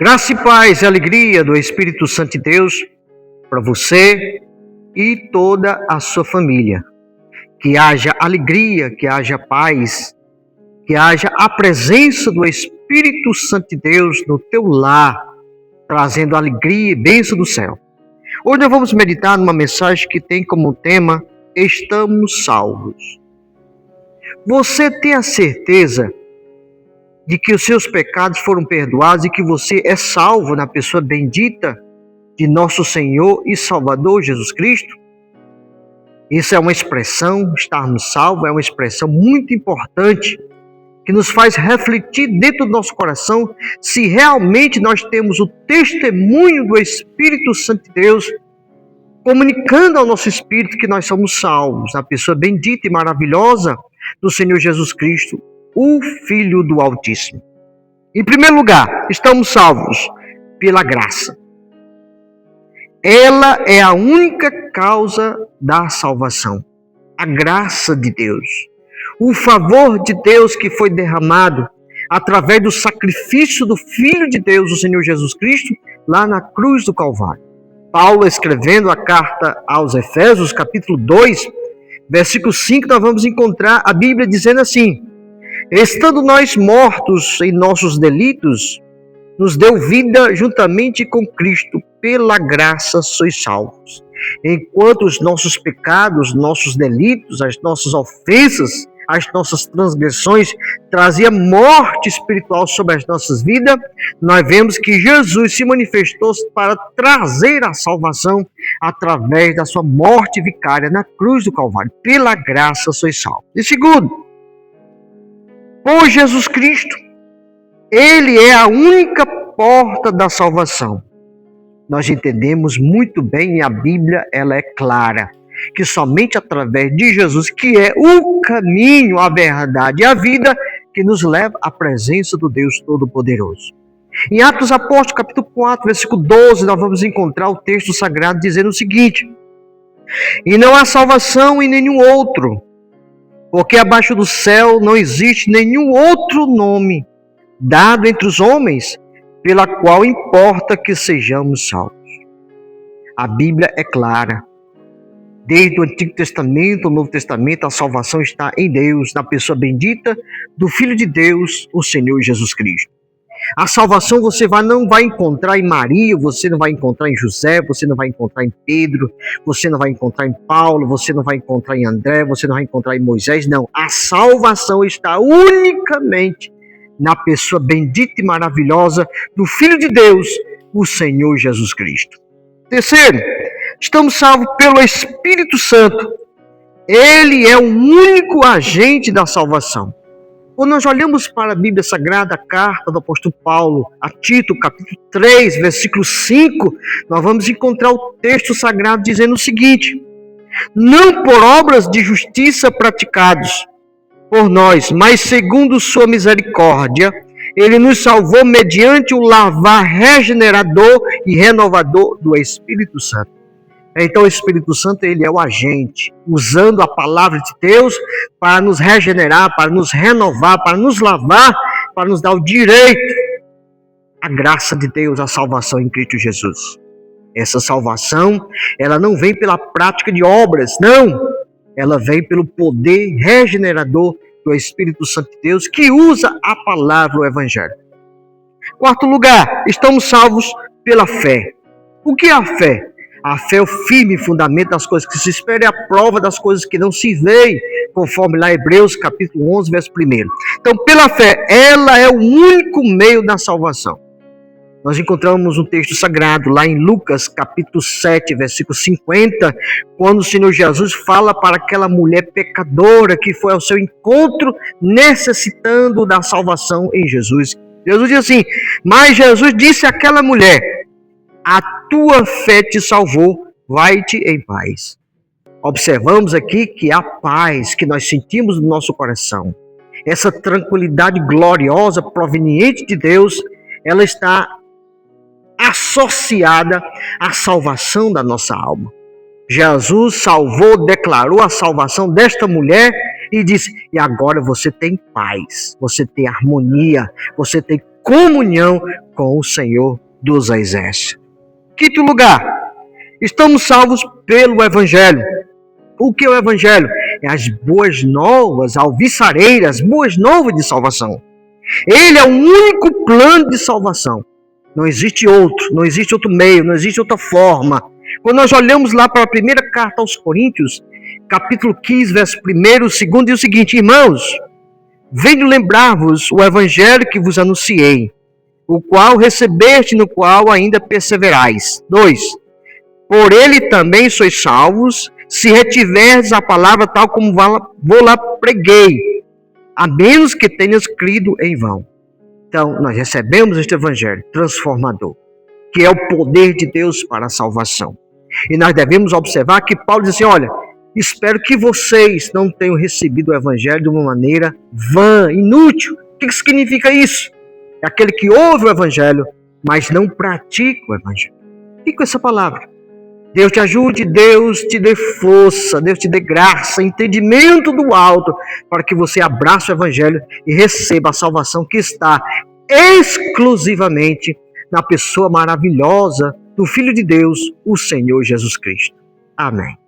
Graça e paz e alegria do Espírito Santo de Deus para você e toda a sua família. Que haja alegria, que haja paz, que haja a presença do Espírito Santo de Deus no teu lar, trazendo alegria e bênção do céu. Hoje nós vamos meditar numa mensagem que tem como tema Estamos salvos. Você tem a certeza de que os seus pecados foram perdoados e que você é salvo na pessoa bendita de nosso Senhor e Salvador Jesus Cristo? Isso é uma expressão, estarmos salvos, é uma expressão muito importante que nos faz refletir dentro do nosso coração se realmente nós temos o testemunho do Espírito Santo de Deus comunicando ao nosso espírito que nós somos salvos, na pessoa bendita e maravilhosa do Senhor Jesus Cristo, o Filho do Altíssimo. Em primeiro lugar, estamos salvos pela graça. Ela é a única causa da salvação. A graça de Deus. O favor de Deus que foi derramado através do sacrifício do Filho de Deus, o Senhor Jesus Cristo, lá na cruz do Calvário. Paulo, escrevendo a carta aos Efésios, capítulo 2, versículo 5, nós vamos encontrar a Bíblia dizendo assim: estando nós mortos em nossos delitos, nos deu vida juntamente com Cristo, pela graça sois salvos. Enquanto os nossos pecados, nossos delitos, as nossas ofensas, as nossas transgressões traziam morte espiritual sobre as nossas vidas, nós vemos que Jesus se manifestou para trazer a salvação através da sua morte vicária na cruz do Calvário. Pela graça sois salvos. E segundo, por Jesus Cristo, Ele é a única porta da salvação. Nós entendemos muito bem, e a Bíblia ela é clara, que somente através de Jesus, que é o caminho, a verdade e a vida, que nos leva à presença do Deus Todo-Poderoso. Em Atos Apóstolos, capítulo 4, versículo 12, nós vamos encontrar o texto sagrado dizendo o seguinte: e não há salvação em nenhum outro, porque abaixo do céu não existe nenhum outro nome dado entre os homens, pela qual importa que sejamos salvos. A Bíblia é clara. Desde o Antigo Testamento, o Novo Testamento, a salvação está em Deus, na pessoa bendita do Filho de Deus, o Senhor Jesus Cristo. A salvação você não vai encontrar em Maria, você não vai encontrar em José, você não vai encontrar em Pedro, você não vai encontrar em Paulo, você não vai encontrar em André, você não vai encontrar em Moisés, não. A salvação está unicamente na pessoa bendita e maravilhosa do Filho de Deus, o Senhor Jesus Cristo. Terceiro, estamos salvos pelo Espírito Santo. Ele é o único agente da salvação. Quando nós olhamos para a Bíblia Sagrada, a carta do apóstolo Paulo a Tito, capítulo 3, versículo 5, nós vamos encontrar o texto sagrado dizendo o seguinte: não por obras de justiça praticados por nós, mas segundo sua misericórdia, ele nos salvou mediante o lavar regenerador e renovador do Espírito Santo. Então o Espírito Santo ele é o agente, usando a palavra de Deus para nos regenerar, para nos renovar, para nos lavar, para nos dar o direito, a graça de Deus, a salvação em Cristo Jesus. Essa salvação, ela não vem pela prática de obras, não. Ela vem pelo poder regenerador do Espírito Santo de Deus, que usa a palavra, o Evangelho. Quarto lugar, estamos salvos pela fé. O que é a fé? A fé é o firme fundamento das coisas que se esperam e a prova das coisas que não se veem, conforme lá Hebreus capítulo 11, verso 1. Então, pela fé, ela é o único meio da salvação. Nós encontramos um texto sagrado lá em Lucas capítulo 7, versículo 50, quando o Senhor Jesus fala para aquela mulher pecadora que foi ao seu encontro necessitando da salvação em Jesus. Jesus diz assim: mas Jesus disse àquela mulher: a tua fé te salvou, vai-te em paz. Observamos aqui que a paz que nós sentimos no nosso coração, essa tranquilidade gloriosa proveniente de Deus, ela está associada à salvação da nossa alma. Jesus salvou, declarou a salvação desta mulher e disse: e agora você tem paz, você tem harmonia, você tem comunhão com o Senhor dos Exércitos. Quinto lugar, estamos salvos pelo Evangelho. O que é o Evangelho? É as boas novas, alviçareiras, boas novas de salvação. Ele é o único plano de salvação. Não existe outro meio, não existe outra forma. Quando nós olhamos lá para a primeira carta aos Coríntios, capítulo 15, verso 1, 2, diz o seguinte: irmãos, venho lembrar-vos o evangelho que vos anunciei, o qual recebeste, no qual ainda perseverais. 2. Por ele também sois salvos, se retiverdes a palavra tal como vou lá preguei, a menos que tenhas crido em vão. Então, nós recebemos este evangelho transformador, que é o poder de Deus para a salvação. E nós devemos observar que Paulo diz assim: olha, espero que vocês não tenham recebido o evangelho de uma maneira vã, inútil. O que significa isso? É aquele que ouve o evangelho, mas não pratica o evangelho. Fica com essa palavra. Deus te ajude, Deus te dê força, Deus te dê graça, entendimento do alto, para que você abrace o evangelho e receba a salvação que está exclusivamente na pessoa maravilhosa do Filho de Deus, o Senhor Jesus Cristo. Amém.